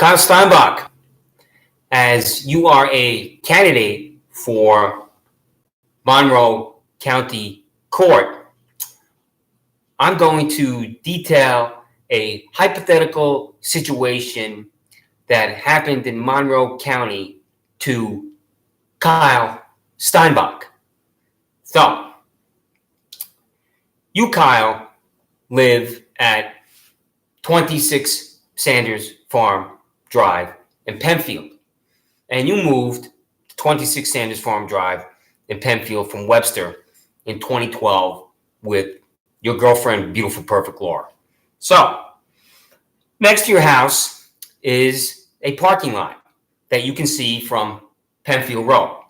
Kyle Steinebach, as you are a candidate for Monroe County Court, I'm going to detail a hypothetical situation that happened in Monroe County to Kyle Steinebach. So, you, Kyle, live at 26 Sanders Farm Drive in Penfield, and you moved to 26 Sanders Farm Drive in Penfield from Webster in 2012 with your girlfriend, beautiful, perfect Laura. So, next to your house is a parking lot that you can see from Penfield Road.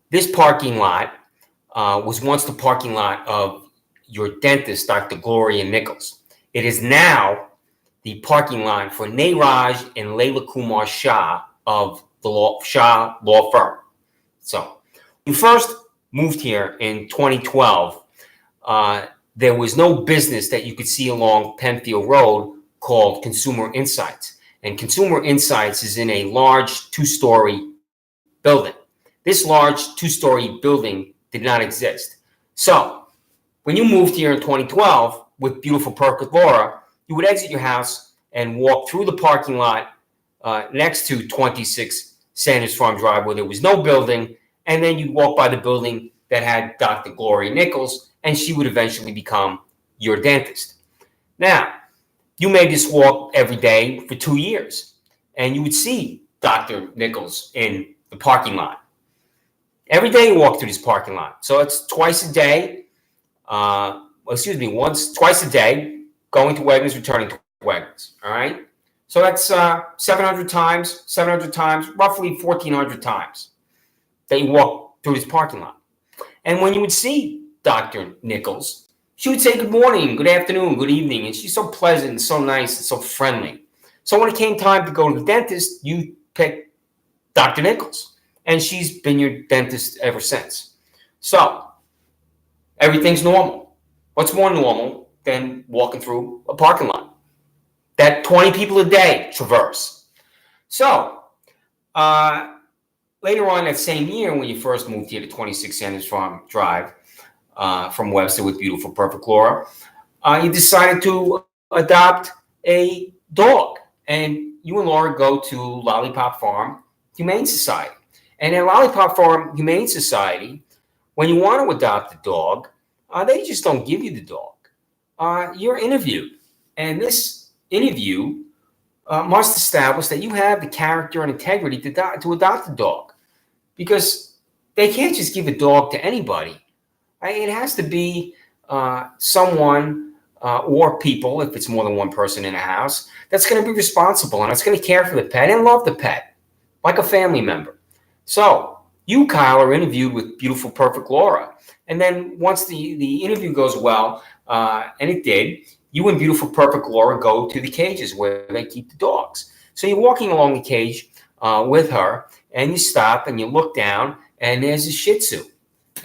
This parking lot was once the parking lot of your dentist, Dr. Gloria Nichols. It is now the parking lot for Neeraj and Layla Kumar Shah of the Shah Law Firm. So, when you first moved here in 2012, there was no business that you could see along Penfield Road called Consumer Insights. And Consumer Insights is in a large two-story building. This large two-story building did not exist. So, when you moved here in 2012 with beautiful perfect Laura, you would exit your house and walk through the parking lot next to 26 Sanders Farm Drive where there was no building, and then you'd walk by the building that had Dr. Gloria Nichols, and she would eventually become your dentist. Now, you made this walk every day for 2 years, and you would see Dr. Nichols in the parking lot. Every day you walk through this parking lot. So it's twice a day, twice a day, going to Wegmans, returning to Wegmans, all right? So that's 700 times, roughly 1,400 times that you walk through this parking lot. And when you would see Dr. Nichols, she would say good morning, good afternoon, good evening, and she's so pleasant, so nice, and so friendly. So when it came time to go to the dentist, you picked Dr. Nichols, and she's been your dentist ever since. So everything's normal. What's more normal than walking through a parking lot that 20 people a day traverse? So later on that same year, when you first moved here to 26 Sanders Farm Drive from Webster with beautiful, perfect Laura, you decided to adopt a dog. And you and Laura go to Lollipop Farm Humane Society. And at Lollipop Farm Humane Society, when you want to adopt a dog, they just don't give you the dog. You're interviewed. And this interview must establish that you have the character and integrity to adopt a dog. Because they can't just give a dog to anybody. It has to be someone or people, if it's more than one person in a house, that's going to be responsible and that's going to care for the pet and love the pet, like a family member. So you, Kyle, are interviewed with beautiful, perfect Laura. And then once the interview goes well, and it did, you and beautiful, perfect Laura go to the cages where they keep the dogs. So you're walking along the cage with her, and you stop and you look down, and there's a Shih Tzu.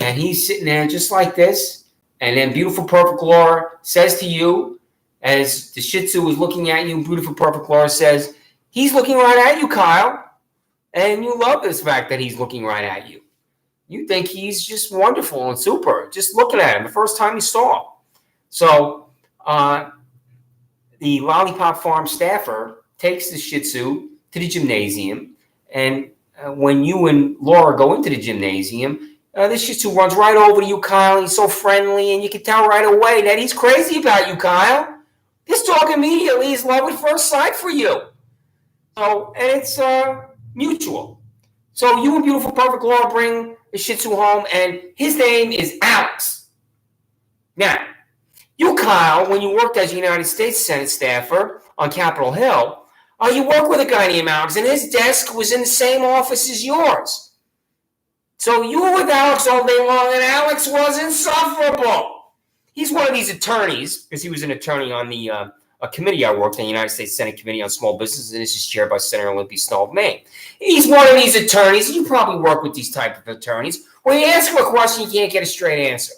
And he's sitting there just like this. And then beautiful, perfect Laura says to you, as the Shih Tzu is looking at you, beautiful, perfect Laura says, he's looking right at you, Kyle. And you love this fact that he's looking right at you. You think he's just wonderful and super, just looking at him the first time you saw him. So the Lollipop Farm staffer takes the Shih Tzu to the gymnasium. And when you and Laura go into the gymnasium, this Shih Tzu runs right over to you, Kyle. He's so friendly, and you can tell right away that he's crazy about you, Kyle. This dog immediately is love at first sight for you. So, and it's mutual. So you and beautiful, perfect Laura bring the Shih Tzu home, and his name is Alex. Now, you, Kyle, when you worked as a United States Senate staffer on Capitol Hill, you worked with a guy named Alex, and his desk was in the same office as yours. So you were with Alex all day long, and Alex was insufferable. He's one of these attorneys, because he was an attorney on the a committee I worked in, the United States Senate Committee on Small Business, and this is chaired by Senator Olympia Snowe of Maine. He's one of these attorneys, you probably work with these type of attorneys, where you ask him a question, you can't get a straight answer.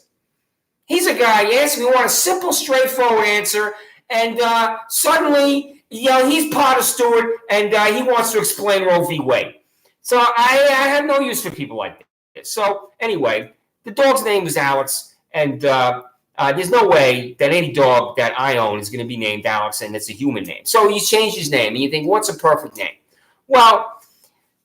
He's a guy, you ask him, you want a simple, straightforward answer, and suddenly He's Potter Stewart, and he wants to explain Roe v. Wade. So I have no use for people like this. So anyway, the dog's name was Alex, and there's no way that any dog that I own is going to be named Alex, and it's a human name. So he changed his name, and you think, what's a perfect name? Well,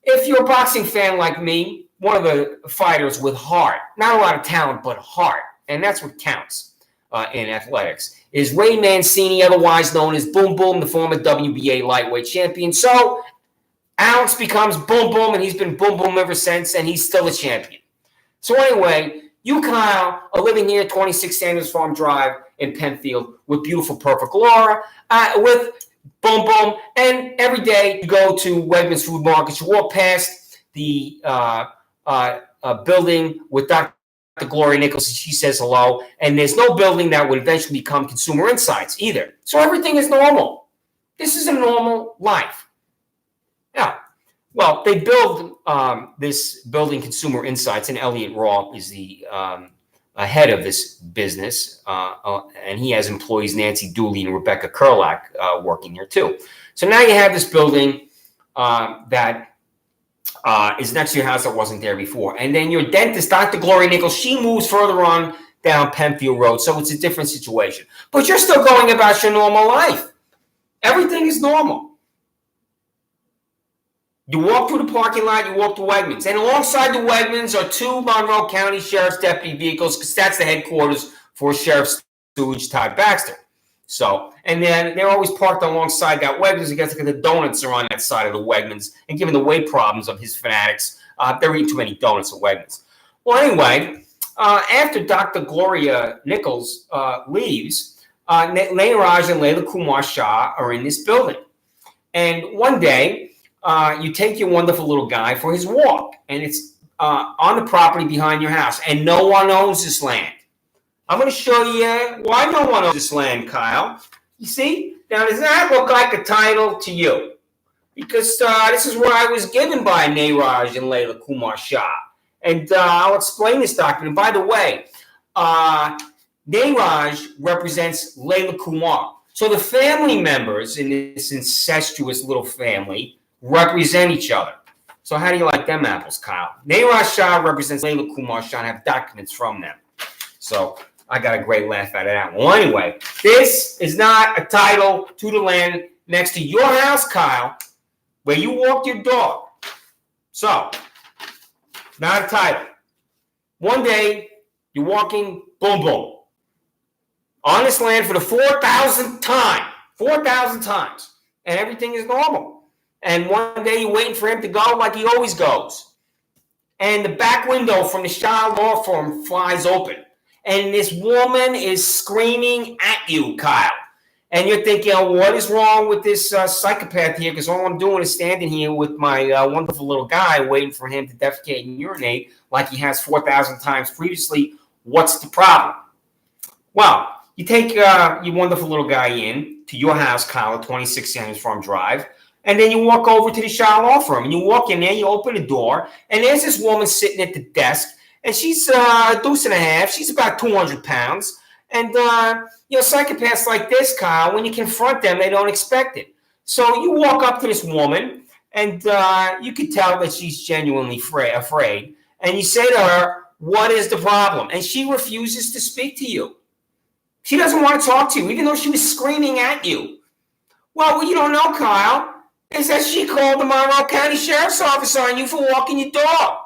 if you're a boxing fan like me, one of the fighters with heart, not a lot of talent, but heart, and that's what counts in athletics, is Ray Mancini, otherwise known as Boom Boom, the former WBA lightweight champion. So Alex becomes Boom Boom, and he's been Boom Boom ever since, and he's still a champion. So anyway, you, Kyle, are living here at 26 Sanders Farm Drive in Penfield with beautiful, perfect Laura, with Boom Boom, and every day you go to Wegmans Food Market, you walk past the building with Dr. Gloria Nichols, and she says hello, and there's no building that would eventually become Consumer Insights either. So everything is normal. This is a normal life. Yeah. Well, they build this building Consumer Insights, and Elliot Raw is the head of this business, and he has employees Nancy Dooley and Rebecca Kurlak working here too. So now you have this building that is next to your house that wasn't there before. And then your dentist, Dr. Gloria Nichols, she moves further on down Penfield Road, so it's a different situation. But you're still going about your normal life. Everything is normal. You walk through the parking lot, you walk to Wegmans. And alongside the Wegmans are two Monroe County Sheriff's Deputy vehicles, because that's the headquarters for Sheriff Stooge Todd Baxter. So, and then they're always parked alongside that Wegmans. I guess the donuts are on that side of the Wegmans. And given the weight problems of his fanatics, they're eating too many donuts at Wegmans. Well, anyway, after Dr. Gloria Nichols leaves, Nairaj and Layla Kumar Shah are in this building. And one day, you take your wonderful little guy for his walk, and it's on the property behind your house, and no one owns this land. I'm going to show you why no one owns this land, Kyle. You see? Now, does that look like a title to you? Because this is what I was given by Nairaj and Layla Kumar Shah. And I'll explain this document. By the way, Nairaj represents Layla Kumar. So the family members in this incestuous little family represent each other. So how do you like them apples, Kyle? Nairaj Shah represents Layla Kumar Shah and have documents from them. So I got a great laugh out of that. Well, anyway, this is not a title to the land next to your house, Kyle, where you walk your dog. So, not a title. One day, you're walking, boom, boom, on this land for the 4,000th time. 4,000 times. And everything is normal. And one day you're waiting for him to go like he always goes. And the back window from the Shah Law Firm flies open. And this woman is screaming at you, Kyle. And you're thinking, oh, what is wrong with this psychopath here? Because all I'm doing is standing here with my wonderful little guy waiting for him to defecate and urinate like he has 4,000 times previously. What's the problem? Well, you take your wonderful little guy in to your house, Kyle, at 26 Sanders Farm Drive. And then you walk over to the Shah Law Firm. And you walk in there, you open the door, and there's this woman sitting at the desk. And she's a deuce and a half. She's about 200 pounds. And, psychopaths like this, Kyle, when you confront them, they don't expect it. So you walk up to this woman, and you can tell that she's genuinely afraid. And you say to her, what is the problem? And she refuses to speak to you. She doesn't want to talk to you, even though she was screaming at you. Well, what you don't know, Kyle, is that she called the Monroe County Sheriff's Office on you for walking your dog.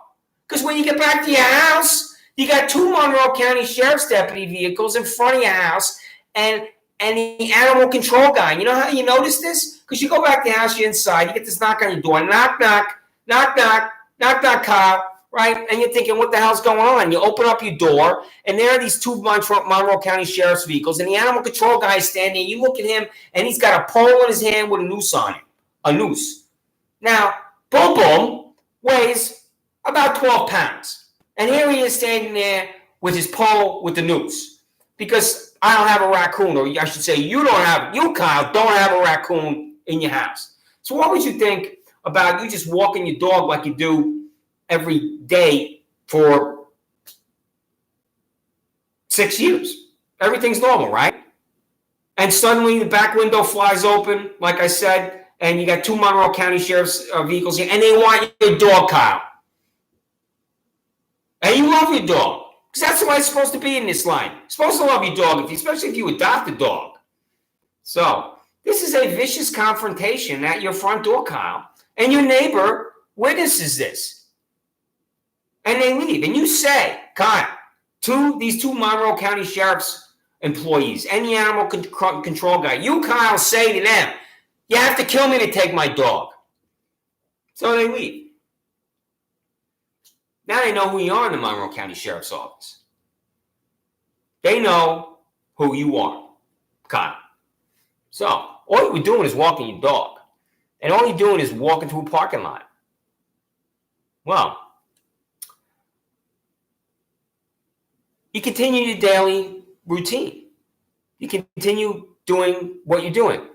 Because when you get back to your house, you got two Monroe County Sheriff's Deputy vehicles in front of your house and the animal control guy. And you know how you notice this? Because you go back to the house, you're inside, you get this knock on your door, knock, knock, knock, knock, knock, knock, Kyle, right? And you're thinking, what the hell's going on? You open up your door, and there are these two Monroe County Sheriff's vehicles, and the animal control guy is standing, and you look at him, and he's got a pole in his hand with a noose on it. A noose. Now, Boom Boom weighs about 12 pounds. And here he is standing there with his pole with the noose. Because I don't have a raccoon, or I should say you, Kyle, don't have a raccoon in your house. So what would you think about you just walking your dog like you do every day for 6 years? Everything's normal, right? And suddenly the back window flies open, like I said, and you got 2 Monroe County Sheriff's vehicles here, and they want your dog, Kyle. And you love your dog, because that's the way it's supposed to be in this line. You're supposed to love your dog, especially if you adopt a dog. So this is a vicious confrontation at your front door, Kyle, and your neighbor witnesses this. And they leave. And you say, Kyle, to these 2 Monroe County Sheriff's employees and the animal control guy, you, Kyle, say to them, you have to kill me to take my dog. So they leave. Now they know who you are in the Monroe County Sheriff's Office. They know who you are, Kyle. So all you were doing is walking your dog. And all you're doing is walking through a parking lot. Well, you continue your daily routine. You continue doing what you're doing.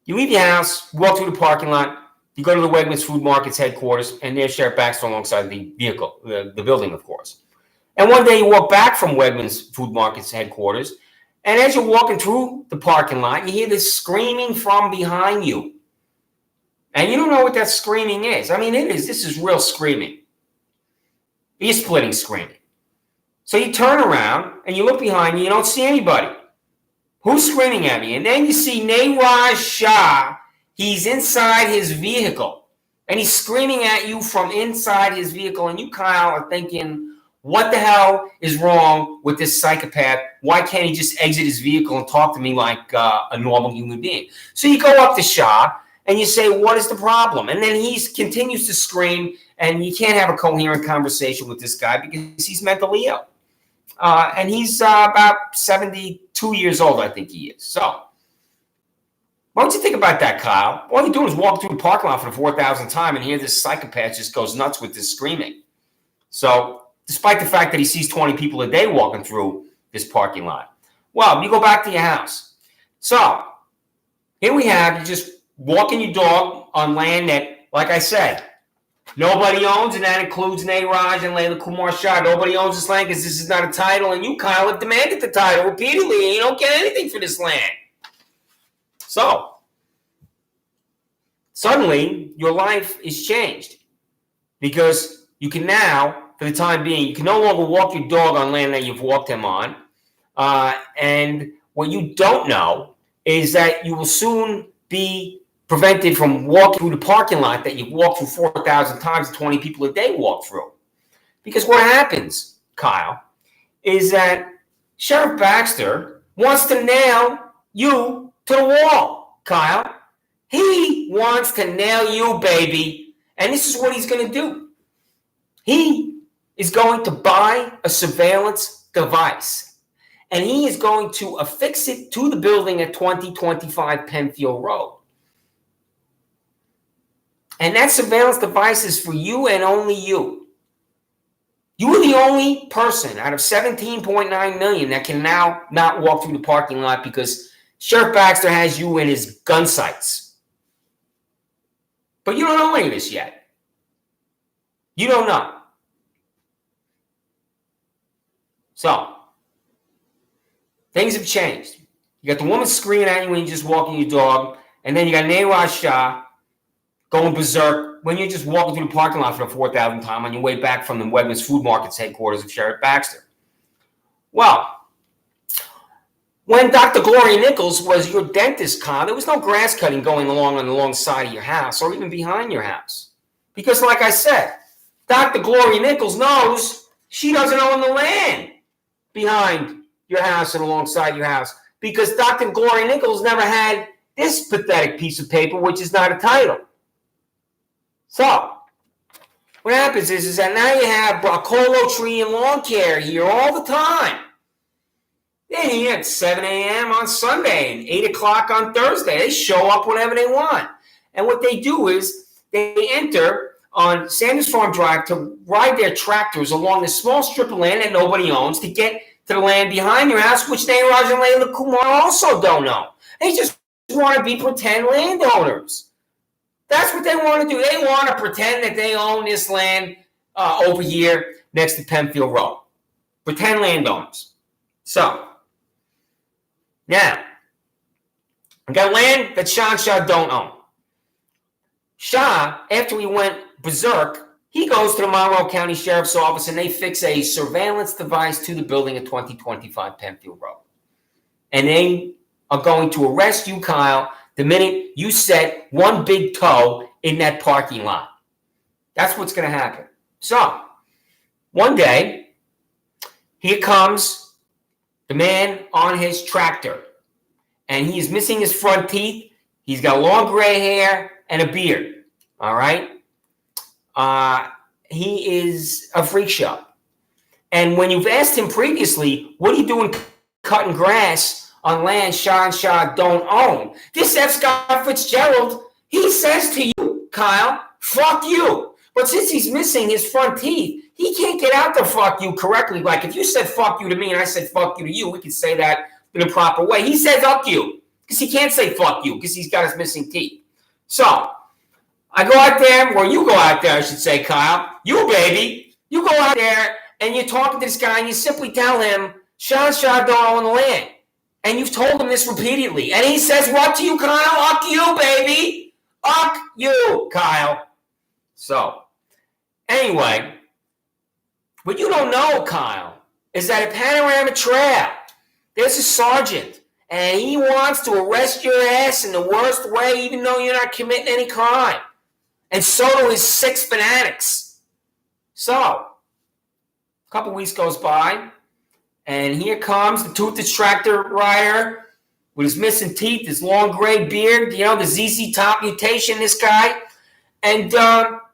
You leave your house, walk through the parking lot, you go to the Wegmans Food Market's headquarters, and there's Sheriff Baxter alongside the vehicle, the building, of course. And one day you walk back from Wegmans Food Market's headquarters, and as you're walking through the parking lot, you hear this screaming from behind you. And you don't know what that screaming is. I mean, this is real screaming. Ear-splitting screaming. So you turn around, and you look behind you, you don't see anybody. Who's screaming at me? And then you see Nayraj Shah. He's inside his vehicle. And he's screaming at you from inside his vehicle. And you, Kyle, are thinking, what the hell is wrong with this psychopath? Why can't he just exit his vehicle and talk to me like a normal human being? So you go up to Shah, and you say, what is the problem? And then he continues to scream, and you can't have a coherent conversation with this guy because he's mentally ill. And he's about 72 years old, I think he is. So, what don't you think about that, Kyle? All you're doing is walk through the parking lot for the 4,000th time and hear this psychopath just goes nuts with this screaming. So, despite the fact that he sees 20 people a day walking through this parking lot. Well, you go back to your house. So, here we have you just walking your dog on land that, like I said, nobody owns, and that includes Nayraj and Layla Kumar Shah. Nobody owns this land because this is not a title, and you, Kyle, have demanded the title repeatedly, and you don't get anything for this land. So, suddenly, your life is changed because you can now, for the time being, you can no longer walk your dog on land that you've walked him on, and what you don't know is that you will soon be prevented from walking through the parking lot that you've walked through 4,000 times and 20 people a day walk through. Because what happens, Kyle, is that Sheriff Baxter wants to nail you to the wall, Kyle. He wants to nail you, baby. And this is what he's going to do. He is going to buy a surveillance device. And he is going to affix it to the building at 2025 Penfield Road. And that surveillance device is for you and only you. You are the only person out of 17.9 million that can now not walk through the parking lot because Sheriff Baxter has you in his gun sights. But you don't know any of this yet. You don't know. So, things have changed. You got the woman screaming at you when you're just walking your dog, and then you got Nayraj Shah going berserk when you're just walking through the parking lot for the 4,000th time on your way back from the Wegmans Food Market's headquarters of Sheriff Baxter. Well, when Dr. Gloria Nichols was your dentist, Kyle, there was no grass cutting going along on the long side of your house or even behind your house. Because like I said, Dr. Gloria Nichols knows she doesn't own the land behind your house and alongside your house. Because Dr. Gloria Nichols never had this pathetic piece of paper, which is not a title. So, what happens is that now you have Bracolo Tree and Lawn Care here all the time. They're here at 7 a.m. on Sunday and 8 o'clock on Thursday. They show up whenever they want. And what they do is they enter on Sanders Farm Drive to ride their tractors along this small strip of land that nobody owns to get to the land behind your house, which Nayraj and Layla Kumar also don't know. They just want to be pretend landowners. That's what they want to do. They want to pretend that they own this land over here next to Penfield Road. Pretend landowners. So, now, I got land that Sean Shaw don't own. Shaw, after he went berserk, he goes to the Monroe County Sheriff's Office and they fix a surveillance device to the building at 2025 Penfield Road. And they are going to arrest you, Kyle, the minute you set one big toe in that parking lot. That's what's going to happen. So, one day, here comes the man on his tractor. And he is missing his front teeth. He's got long gray hair and a beard. All right? He is a freak show. And when you've asked him previously, what are you doing cutting grass on land Sean Shaw don't own? This F. Scott Fitzgerald, he says to you, Kyle, fuck you. But since he's missing his front teeth, he can't get out the fuck you correctly. Like if you said fuck you to me and I said fuck you to you, we could say that in a proper way. He says fuck you because he can't say fuck you because he's got his missing teeth. So I go out there, or you go out there, I should say, Kyle. You, baby. You go out there and you're talking to this guy and you simply tell him, Sean Shaw don't own the land. And you've told him this repeatedly. And he says what to you, Kyle? Fuck you, baby. Fuck you, Kyle. So, anyway, what you don't know, Kyle, is that at Panorama Trail, there's a sergeant, and he wants to arrest your ass in the worst way, even though you're not committing any crime. And so do his 6 fanatics. So, a couple weeks goes by, and here comes the toothless tractor rider with his missing teeth, his long gray beard, the ZZ Top mutation, this guy. And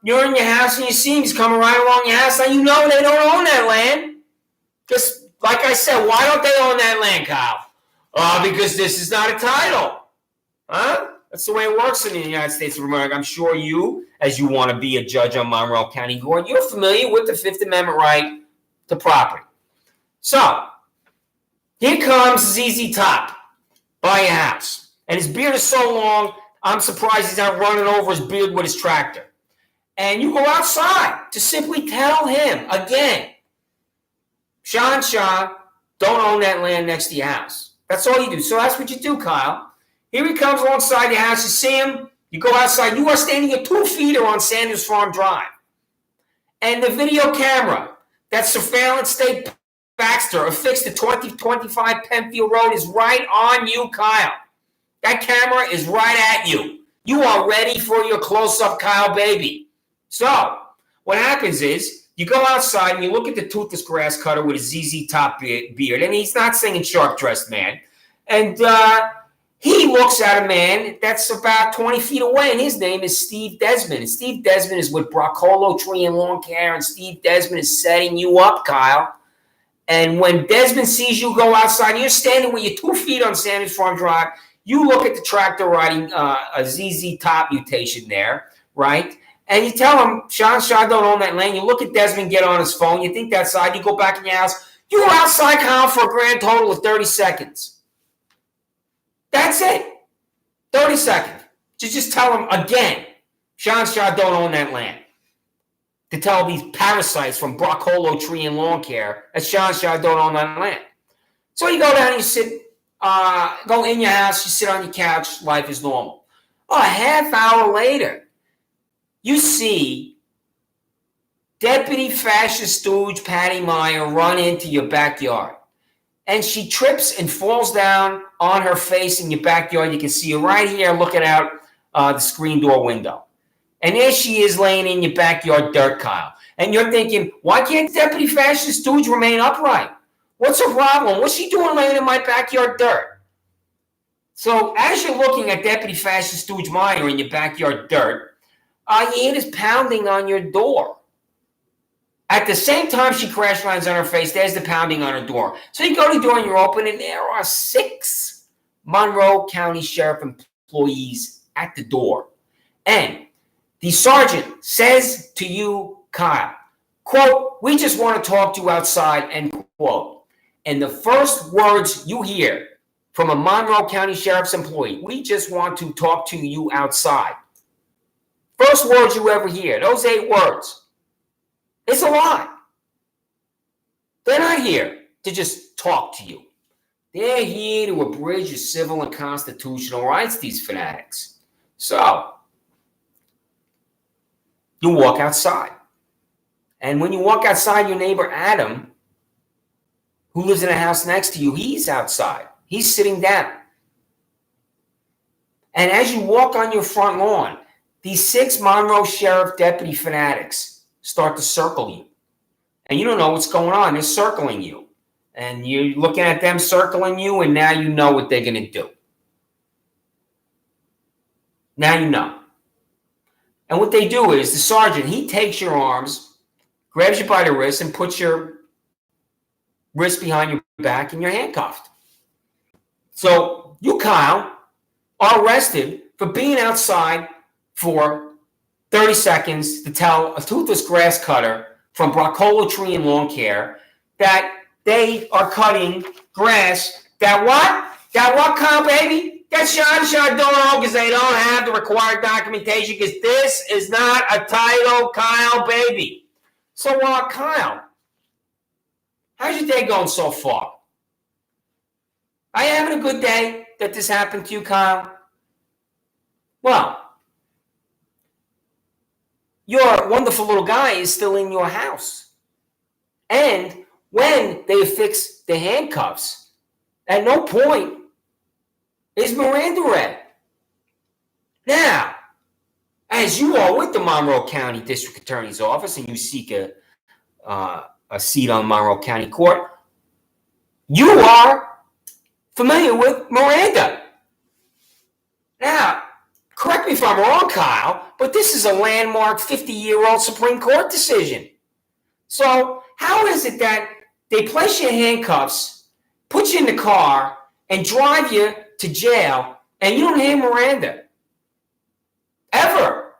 you're in your house and you see him, he's coming right along your house. Now you know they don't own that land. Just like I said, why don't they own that land, Kyle? Because this is not a title. Huh? That's the way it works in the United States of America. I'm sure you, as you want to be a judge on Monroe County Court, you're familiar with the Fifth Amendment right to property. So, here comes ZZ Top by your house. And his beard is so long, I'm surprised he's not running over his beard with his tractor. And you go outside to simply tell him, again, Sean Shaw, don't own that land next to your house. That's all you do. So that's what you do, Kyle. Here he comes alongside your house. You see him. You go outside. You are standing at 2 feet on Sanders Farm Drive. And the video camera that Surveillance State Baxter affixed to 2025 Penfield Road is right on you, Kyle. That camera is right at you. You are ready for your close-up, Kyle, baby. So what happens is you go outside and you look at the toothless grass cutter with a ZZ Top beard, and he's not singing Sharp-Dressed Man. And he looks at a man that's about 20 feet away, and his name is Steve Desmond. And Steve Desmond is with Broccolo Tree and Lawn Care, and Steve Desmond is setting you up, Kyle. And when Desmond sees you go outside, and you're standing with your 2 feet on Sanders Farm Drive, you look at the tractor riding a ZZ Top mutation there, right? And you tell him, Sean Shaw don't own that land. You look at Desmond get on his phone. You think that's outside. You go back in your house. You were outside, Kyle, for a grand total of 30 seconds. That's it. 30 seconds. Just tell him again, Sean Shaw don't own that land. To tell these parasites from Broccolo Tree and Lawn Care that Sean Shaw don't own that land. So you go down and you sit, go in your house, you sit on your couch, life is normal. A half hour later, you see Deputy Fascist Stooge Patty Meyer run into your backyard. And she trips and falls down on her face in your backyard. You can see her right here looking out the screen door window. And there she is laying in your backyard dirt, Kyle. And you're thinking, why can't Deputy Fascist Stooge remain upright? What's her problem? What's she doing laying in my backyard dirt? So as you're looking at Deputy Fascist Stooge Meyer in your backyard dirt, you hear this pounding on your door. At the same time she crash lands on her face, there's the pounding on her door. So you go to the door and you open, and there are 6 Monroe County Sheriff employees at the door. And the sergeant says to you, Kyle, quote, we just want to talk to you outside, end quote. And the first words you hear from a Monroe County Sheriff's employee, we just want to talk to you outside. First words you ever hear, those 8 words. It's a lie. They're not here to just talk to you. They're here to abridge your civil and constitutional rights, these fanatics. So, you walk outside. And when you walk outside, your neighbor Adam, who lives in a house next to you, he's outside. He's sitting down. And as you walk on your front lawn, these 6 Monroe Sheriff deputy fanatics start to circle you. And you don't know what's going on. They're circling you. And you're looking at them circling you, and now you know what they're going to do. Now you know. And what they do is, the sergeant, he takes your arms, grabs you by the wrist, and puts your wrist behind your back, and you're handcuffed. So you, Kyle, are arrested for being outside for 30 seconds to tell a toothless grass cutter from Broccolo Tree and Lawn Care that they are cutting grass. That what? That what, Kyle, baby? That shot don't know because they don't have the required documentation because this is not a title, Kyle, baby. So, Kyle, how's your day going so far? Are you having a good day that this happened to you, Kyle? Well, your wonderful little guy is still in your house. And when they affix the handcuffs, at no point is Miranda read. Now, as you are with the Monroe County District Attorney's Office and you seek a seat on Monroe County Court, you are familiar with Miranda. Now, correct me if I'm wrong, Kyle, but this is a landmark 50-year-old Supreme Court decision. So how is it that they place you in handcuffs, put you in the car, and drive you to jail, and you don't hear Miranda? Ever.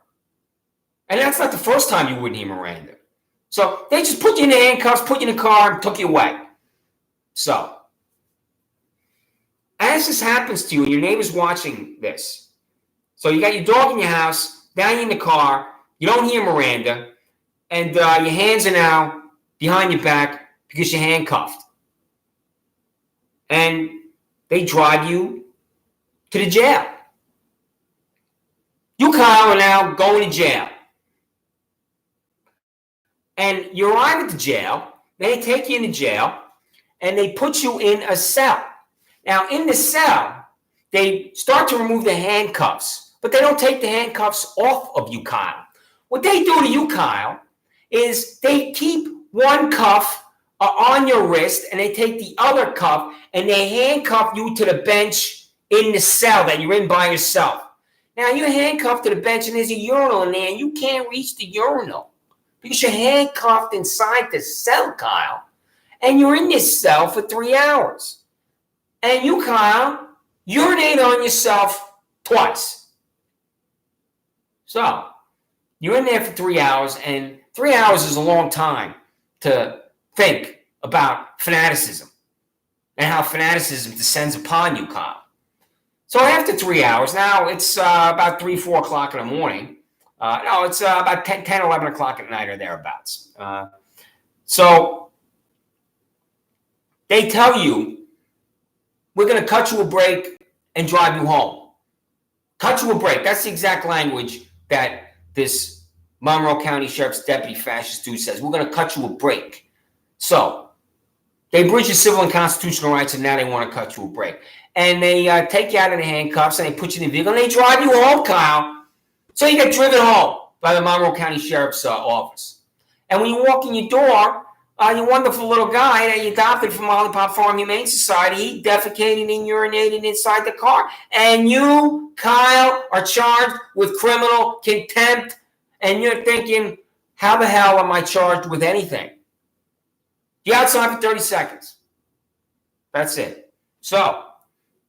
And that's not the first time you wouldn't hear Miranda. So they just put you in the handcuffs, put you in the car, and took you away. So, as this happens to you, and your neighbor's watching this, so you got your dog in your house, now you're in the car, you don't hear Miranda, and your hands are now behind your back because you're handcuffed. And they drive you to the jail. You, Kyle, are now going to jail. And you arrive at the jail, they take you into jail, and they put you in a cell. Now, in the cell, they start to remove the handcuffs, but they don't take the handcuffs off of you, Kyle. What they do to you, Kyle, is they keep one cuff on your wrist, and they take the other cuff, and they handcuff you to the bench in the cell that you're in by yourself. Now, you're handcuffed to the bench, and there's a urinal in there, and you can't reach the urinal because you're handcuffed inside the cell, Kyle, and you're in this cell for 3 hours. And you, Kyle, urinate on yourself twice. So, you're in there for 3 hours, and 3 hours is a long time to think about fanaticism and how fanaticism descends upon you, Kyle. So after 3 hours, now it's about 3, 4 o'clock in the morning. No, it's about 10, 11 o'clock at night or thereabouts. So they tell you, we're going to cut you a break and drive you home. Cut you a break. That's the exact language that this Monroe County Sheriff's Deputy Fascist dude says. We're going to cut you a break. So they abridge your civil and constitutional rights, and now they want to cut you a break. And they take you out of the handcuffs, and they put you in the vehicle, and they drive you home, Kyle. So you get driven home by the Monroe County Sheriff's Office. And when you walk in your door, your wonderful little guy that you adopted from Lollipop Farm Humane Society, he defecated and urinated inside the car. And you, Kyle, are charged with criminal contempt. And you're thinking, how the hell am I charged with anything? You're outside for 30 seconds. That's it. So,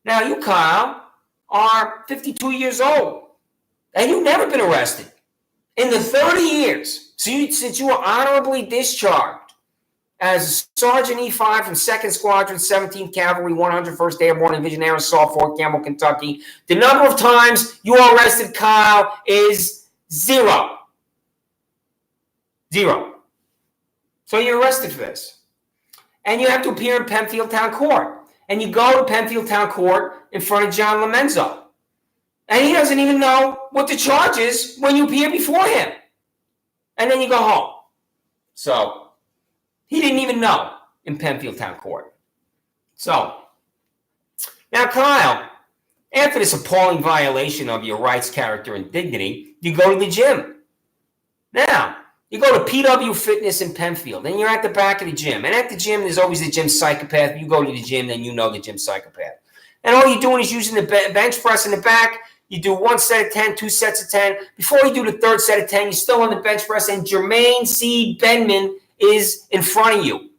now you, Kyle, are 52 years old. And you've never been arrested. In the 30 years since you were honorably discharged as Sergeant E5 from 2nd Squadron, 17th Cavalry, 101st Airborne Division Air Assault, Fort Campbell, Kentucky, the number of times you are arrested, Kyle, is 0. 0. So you're arrested for this. And you have to appear in Penfield Town Court. and you go to Penfield Town Court in front of John Lomenzo. And he doesn't even know what the charge is when you appear before him. And then you go home. So he didn't even know in Penfield Town Court. So now, Kyle, after this appalling violation of your rights, character, and dignity, you go to the gym. Now, you go to PW Fitness in Penfield, and you're at the back of the gym. And at the gym, there's always the gym psychopath. You go to the gym, then you know the gym psychopath. And all you're doing is using the bench press in the back. You do 1 set of 10, 2 sets of 10. Before you do the 3rd set of 10, you're still on the bench press, and Jermaine C. Benman is in front of you.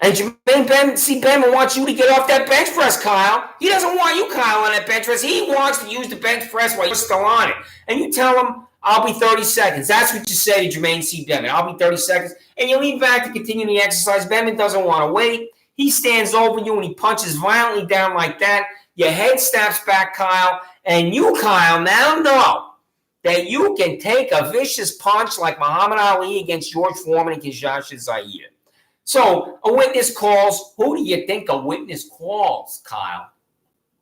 And Jermaine C. Benman wants you to get off that bench press, Kyle. He doesn't want you, Kyle, on that bench press. He wants to use the bench press while you're still on it. And you tell him, I'll be 30 seconds. That's what you say to Jermaine C. Benman. I'll be 30 seconds. And you lean back to continue the exercise. Benman doesn't want to wait. He stands over you and he punches violently down like that. Your head snaps back, Kyle. And you, Kyle, now know that you can take a vicious punch like Muhammad Ali against George Foreman and Kishasha Zaire. So a witness calls. Who do you think a witness calls, Kyle?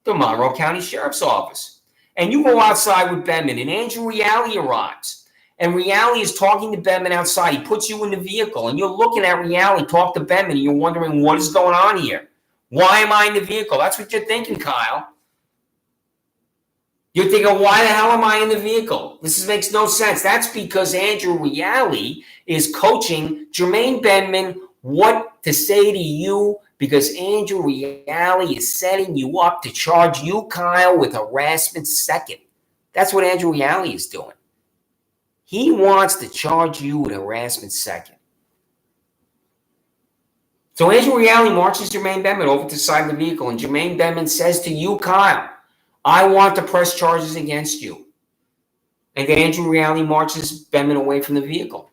The Monroe County Sheriff's Office. And you go outside with Benman, and Andrew Reale arrives. And Reale is talking to Benman outside. He puts you in the vehicle, and you're looking at Reale talk to Benman, and you're wondering, what is going on here? Why am I in the vehicle? That's what you're thinking, Kyle. You're thinking, why the hell am I in the vehicle? This makes no sense. That's because Andrew Reale is coaching Jermaine Benman what to say to you, because Andrew Reale is setting you up to charge you, Kyle, with harassment second. That's what Andrew Reale is doing. He wants to charge you with harassment second. So Andrew Reale marches Jermaine Benman over to the side of the vehicle, and Jermaine Benman says to you, Kyle, I want to press charges against you. And then Andrew Reale marches Benman away from the vehicle.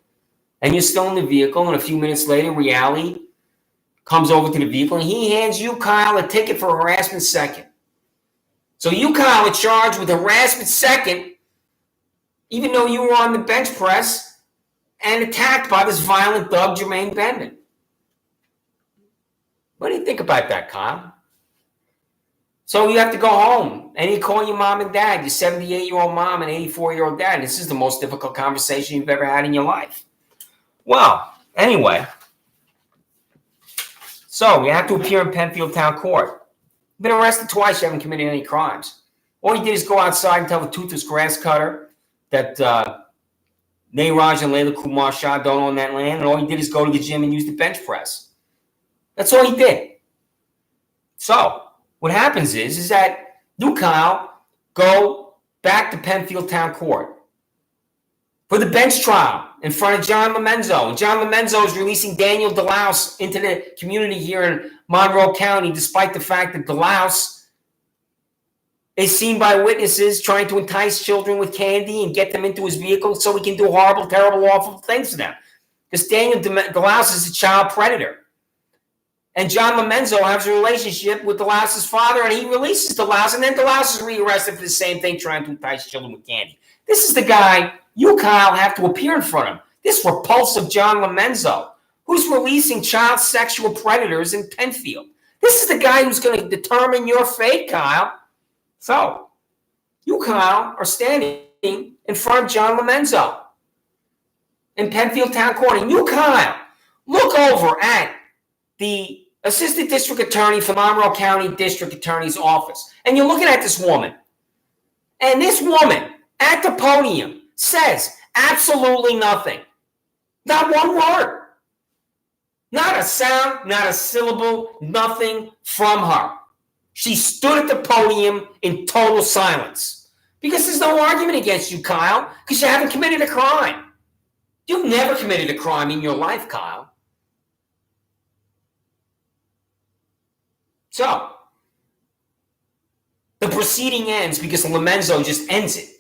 And you're still in the vehicle, and a few minutes later, Reale comes over to the vehicle, and he hands you, Kyle, a ticket for harassment second. So you, Kyle, are charged with harassment second, even though you were on the bench press and attacked by this violent thug, Jermaine Benman. What do you think about that, Kyle? So you have to go home, and you call your mom and dad, your 78-year-old mom and 84-year-old dad. This is the most difficult conversation you've ever had in your life. Well, anyway, so you have to appear in Penfield Town Court. You've been arrested twice. You haven't committed any crimes. All you did is go outside and tell the toothless grass cutter that Nayraj and Layla Kumar Shah don't own that land, and all you did is go to the gym and use the bench press. That's all he did. So what happens is that you, Kyle, go back to Penfield Town Court for the bench trial in front of John Lomenzo. And John Lomenzo is releasing Daniel DeLouse into the community here in Monroe County, despite the fact that DeLouse is seen by witnesses trying to entice children with candy and get them into his vehicle so he can do horrible, terrible, awful things to them. Because Daniel DeLouse is a child predator. And John Lomenzo has a relationship with DeLouse's father, and he releases DeLouse, and then DeLouse is rearrested for the same thing, trying to entice children with candy. This is the guy you, Kyle, have to appear in front of. This repulsive John Lomenzo, who's releasing child sexual predators in Penfield. This is the guy who's going to determine your fate, Kyle. So, you, Kyle, are standing in front of John Lomenzo in Penfield Town Court. And you, Kyle, look over at the Assistant District Attorney for Monroe County District Attorney's Office. And you're looking at this woman. And this woman at the podium says absolutely nothing. Not one word. Not a sound, not a syllable, nothing from her. She stood at the podium in total silence. Because there's no argument against you, Kyle, because you haven't committed a crime. You've never committed a crime in your life, Kyle. So, the proceeding ends because Lomenzo just ends it.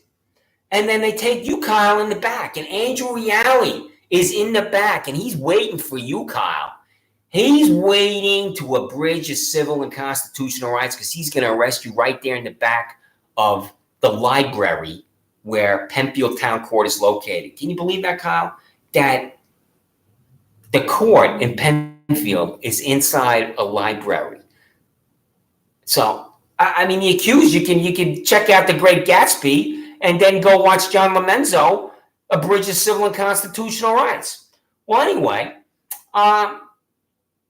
And then they take you, Kyle, in the back. And Andrew Reale is in the back, and he's waiting for you, Kyle. He's waiting to abridge his civil and constitutional rights because he's going to arrest you right there in the back of the library where Penfield Town Court is located. Can you believe that, Kyle? That the court in Penfield minefield is inside a library. So, I mean, the accused, you can check out The Great Gatsby and then go watch John Lomenzo abridge his civil and constitutional rights. Well, anyway,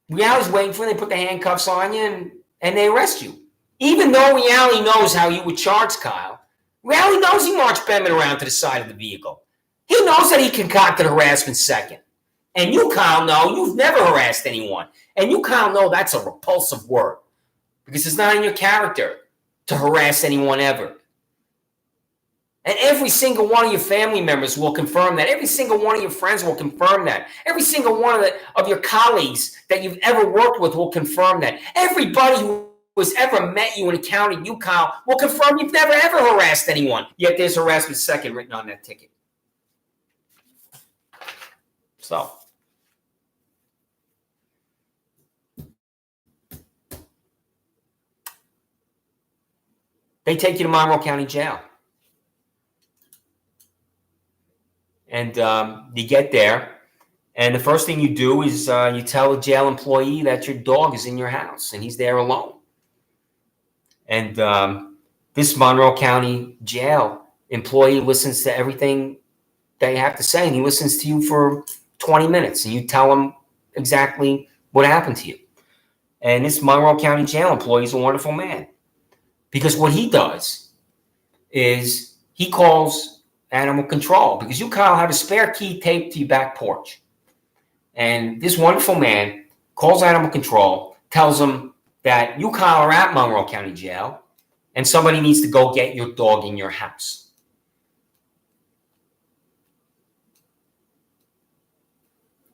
Reality's waiting for you. They put the handcuffs on you and they arrest you. Even though Reality knows how you were charged, Kyle, Reality knows he marched Bettman around to the side of the vehicle. He knows that he concocted harassment second. And you, Kyle, know you've never harassed anyone. And you, Kyle, know that's a repulsive word because it's not in your character to harass anyone ever. And every single one of your family members will confirm that. Every single one of your friends will confirm that. Every single one of your colleagues that you've ever worked with will confirm that. Everybody who has ever met you and encountered you, Kyle, will confirm you've never ever harassed anyone. Yet there's harassment second written on that ticket. So. They take you to Monroe County Jail. And you get there, and the first thing you do is you tell the jail employee that your dog is in your house, and he's there alone. And this Monroe County Jail employee listens to everything they have to say, and he listens to you for 20 minutes, and you tell him exactly what happened to you. And this Monroe County Jail employee is a wonderful man. Because what he does is he calls animal control, because you, Kyle, have a spare key taped to your back porch. And this wonderful man calls animal control, tells them that you, Kyle, are at Monroe County Jail, and somebody needs to go get your dog in your house.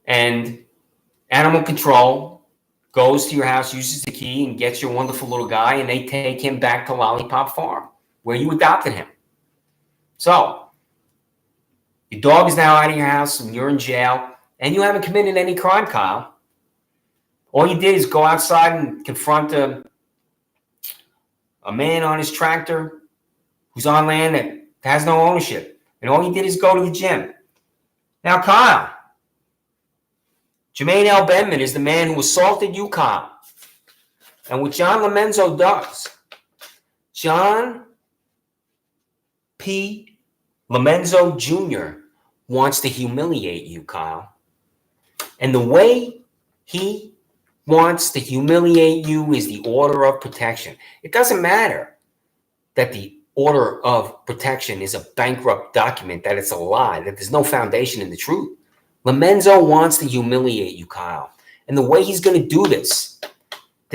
And animal control goes to your house, uses the key, and gets your wonderful little guy, and they take him back to Lollipop Farm, where you adopted him. So, your dog is now out of your house, and you're in jail, and you haven't committed any crime, Kyle. All you did is go outside and confront a man on his tractor who's on land that has no ownership. And all you did is go to the gym. Now, Kyle, Jermaine L. Bettman is the man who assaulted you, Kyle. And what John Lomenzo does, John P. Lomenzo Jr. wants to humiliate you, Kyle. And the way he wants to humiliate you is the order of protection. It doesn't matter that the order of protection is a bankrupt document, that it's a lie, that there's no foundation in the truth. Lomenzo wants to humiliate you, Kyle. And the way he's going to do this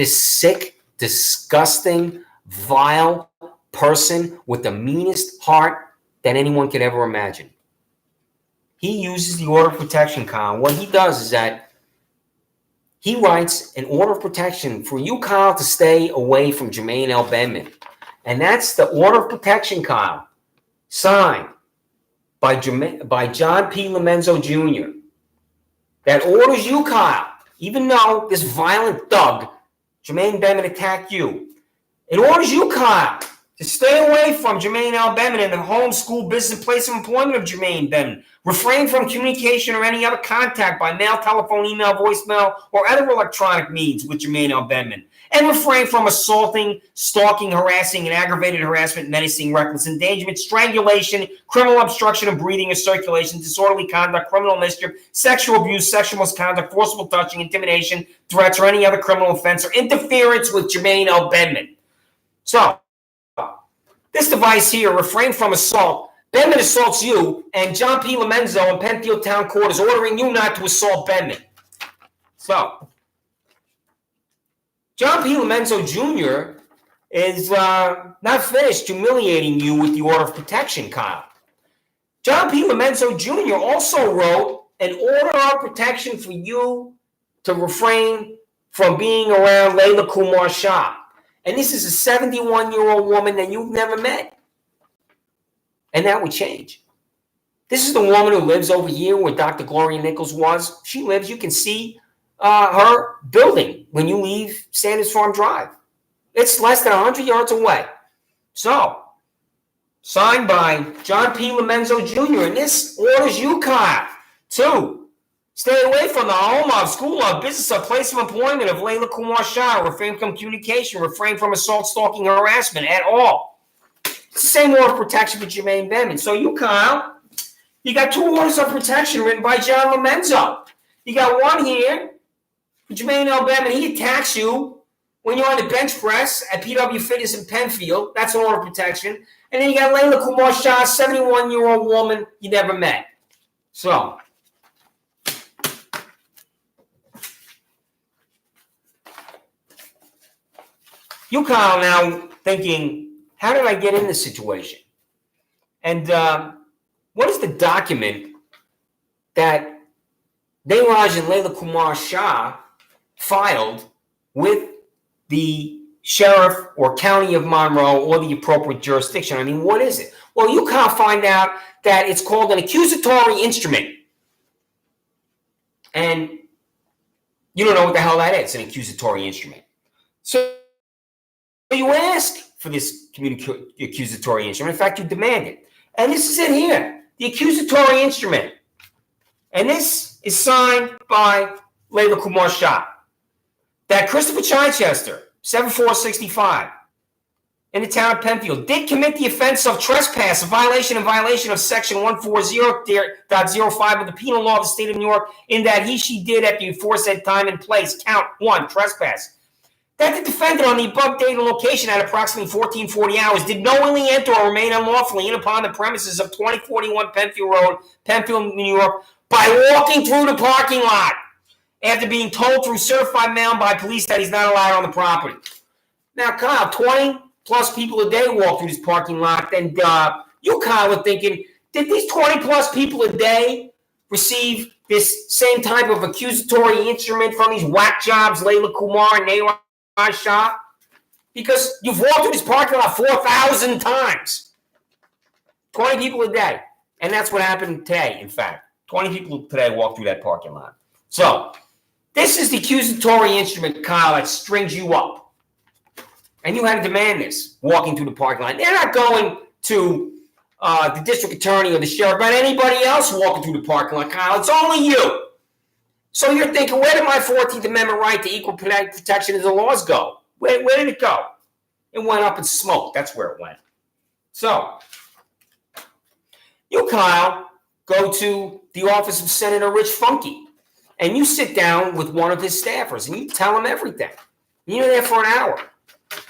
sick, disgusting, vile person with the meanest heart that anyone could ever imagine. He uses the order of protection, Kyle. What he does is that he writes an order of protection for you, Kyle, to stay away from Jermaine L. Bettman. And that's the order of protection, Kyle, signed by John P. Lomenzo Jr. that orders you, Kyle, even though this violent thug, Jermaine Bettman, attacked you, it orders you, Kyle, to stay away from Jermaine L. Bettman and the home, school, business, place of employment of Jermaine Bettman. Refrain from communication or any other contact by mail, telephone, email, voicemail, or other electronic means with Jermaine L. Bettman. And refrain from assaulting, stalking, harassing, and aggravated harassment, menacing, reckless endangerment, strangulation, criminal obstruction of breathing or circulation, disorderly conduct, criminal mischief, sexual abuse, sexual misconduct, forcible touching, intimidation, threats, or any other criminal offense or interference with Jermaine L. Bettman. So, this device here, refrain from assault. Bettman assaults you, and John P. Lomenzo in Penfield Town Court is ordering you not to assault Bettman. So, John P. Lomenzo Jr. is not finished humiliating you with the order of protection, Kyle. John P. Lomenzo Jr. also wrote an order of protection for you to refrain from being around Layla Kumar Shah. And this is a 71-year-old woman that you've never met. And that would change. This is the woman who lives over here where Dr. Gloria Nichols was. She lives, you can see her building when you leave Sanders Farm Drive. It's less than 100 yards away. So, signed by John P. Lomenzo Jr. And this orders you, Kyle, to Stay away from the home of, school of, business of, place of employment of Layla Kumar Shah. Refrain from communication. Refrain from assault, stalking, harassment at all. It's the same order of protection for Jermaine Bettman. So you, Kyle, you got 2 orders of protection written by John Lomenzo. You got one here for Jermaine L. Bettman. He attacks you when you're on the bench press at PW Fitness in Penfield. That's an order of protection. And then you got Layla Kumar Shah, 71-year-old woman you never met. So you, Kyle, now thinking, how did I get in this situation? And what is the document that Neeraj and Layla Kumar Shah filed with the sheriff or county of Monroe or the appropriate jurisdiction? I mean, what is it? Well, you can't find out that it's called an accusatory instrument. And you don't know what the hell that is, an accusatory instrument. So you ask for this accusatory instrument. In fact, you demand it. And this is it here, the accusatory instrument. And this is signed by Layla Kumar Shah. That Christopher Chichester, 7465, in the town of Penfield, did commit the offense of trespass, a violation of section 140.05 of the penal law of the state of New York, in that he/she did at the aforesaid time and place, count 1, trespass. That the defendant on the above date and location at approximately 1440 hours did knowingly enter or remain unlawfully in upon the premises of 2041 Penfield Road, Penfield, New York, by walking through the parking lot after being told through certified mail by police that he's not allowed on the property. Now, Kyle, 20 plus people a day walk through this parking lot, and you, Kyle, are thinking, did these 20 plus people a day receive this same type of accusatory instrument from these whack jobs, Layla Kumar and Neeraj Shah? Because you've walked through this parking lot 4,000 times. 20 people a day. And that's what happened today, in fact. 20 people today walked through that parking lot. So, this is the accusatory instrument, Kyle, that strings you up. And you had to demand this, walking through the parking lot. They're not going to the district attorney or the sheriff, but anybody else walking through the parking lot, Kyle. It's only you. So you're thinking, where did my 14th Amendment right to equal protection of the laws go? Where did it go? It went up in smoke. That's where it went. So, you, Kyle, go to the office of Senator Rich Funke, and you sit down with one of his staffers, and you tell him everything. You're there for an hour.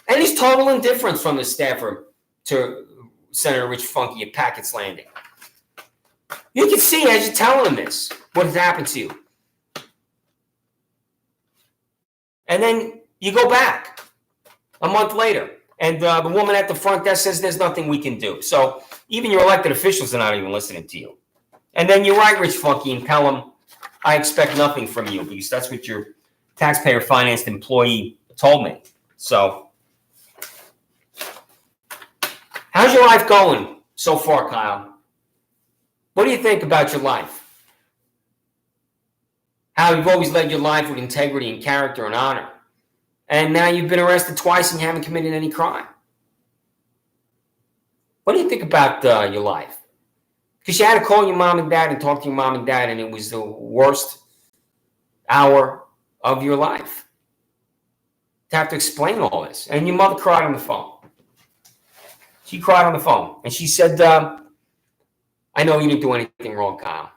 And he's total indifference from the staffer to Senator Rich Funke at Packett's Landing. You can see as you're telling him this, what has happened to you. And then you go back a month later, and the woman at the front desk says there's nothing we can do. So even your elected officials are not even listening to you. And then you write Rich Funke and tell him, I expect nothing from you, because that's what your taxpayer-financed employee told me. So, how's your life going so far, Kyle? What do you think about your life? How you've always led your life with integrity and character and honor. And now you've been arrested twice and you haven't committed any crime. What do you think about your life? Because you had to call your mom and dad and talk to your mom and dad, and it was the worst hour of your life to have to explain all this. And your mother cried on the phone. She cried on the phone. And she said, I know you didn't do anything wrong, Kyle.